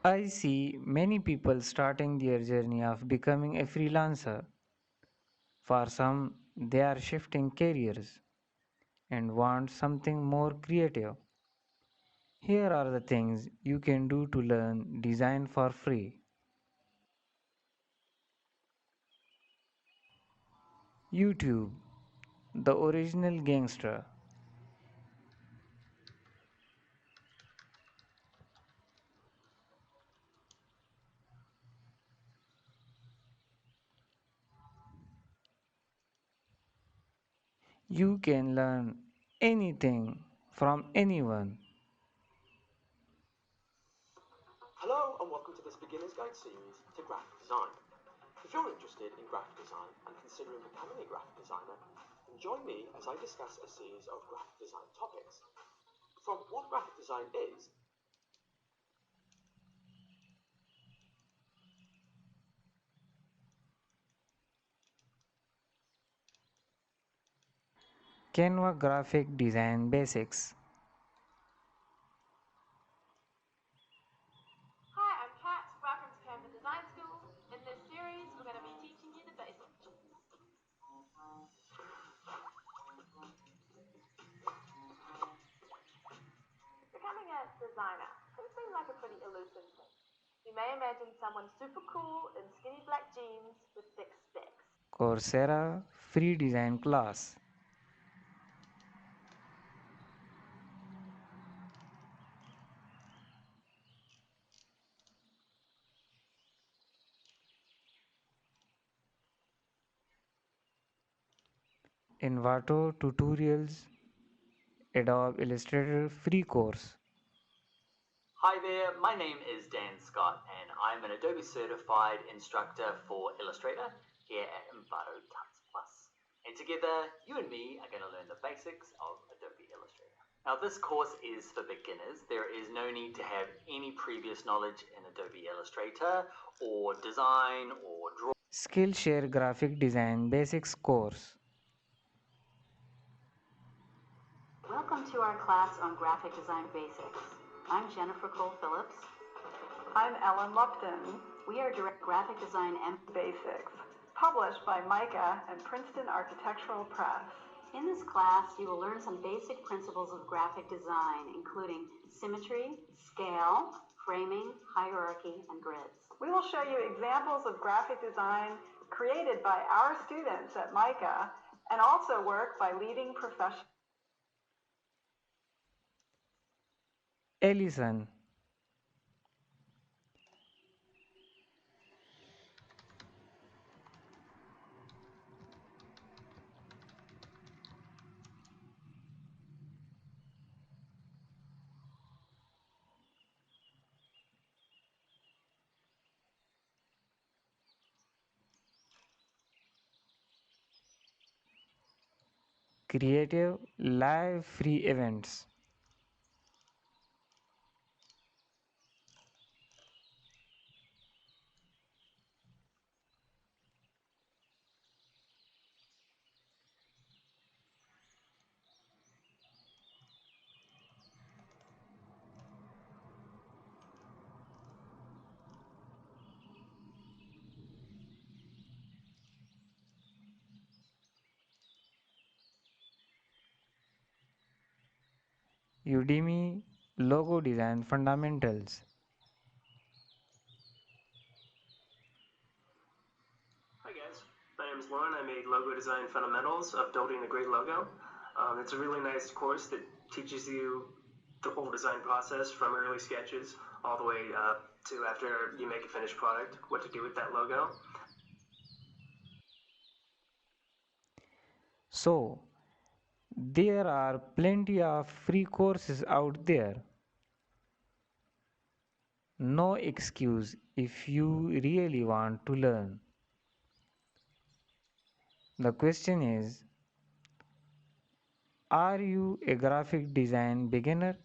I see many people starting their journey of becoming a freelancer. For some, they are shifting careers and want something more creative. Here are the things you can do to learn design for free. YouTube, the original gangster. You can learn anything from anyone. Hello and welcome to this beginner's guide series to graphic design. If you're interested in graphic design and considering becoming a graphic designer, then join me as I discuss a series of graphic design topics. From what graphic design is, Canva graphic design basics. Hi, I'm Kat. Welcome to Canva Design School. In this series, we're going to be teaching you the basics. Becoming a designer can seem like a pretty elusive thing. You may imagine someone super cool in skinny black jeans with thick specs. Coursera free design class. Envato tutorials. Adobe Illustrator free course. Hi there, my name is Dan Scott and I'm an Adobe certified instructor for Illustrator here at Envato Tuts Plus. And together, you and me are going to learn the basics of Adobe Illustrator. Now this course is for beginners. There is no need to have any previous knowledge in Adobe Illustrator or design or draw. Skillshare graphic design basics course. Welcome to our class on graphic design basics. I'm Jennifer Cole Phillips. I'm Ellen Lupton. We are direct graphic design and Basics, published by Micah and Princeton Architectural Press. in this class you will learn some basic principles of graphic design, including symmetry, scale, framing, hierarchy, and grids. We will show you examples of graphic design created by our students at Micah and also work by leading professionals. Alison. Creative live free events. Udemy logo design fundamentals. Hi guys, my name is Lauren. I made Logo Design Fundamentals of Building a Great Logo. It's a really nice course that teaches you the whole design process from early sketches all the way to after you make a finished product, what to do with that logo. So, there are plenty of free courses out there. No excuse if you really want to learn. The question is, are you a graphic design beginner?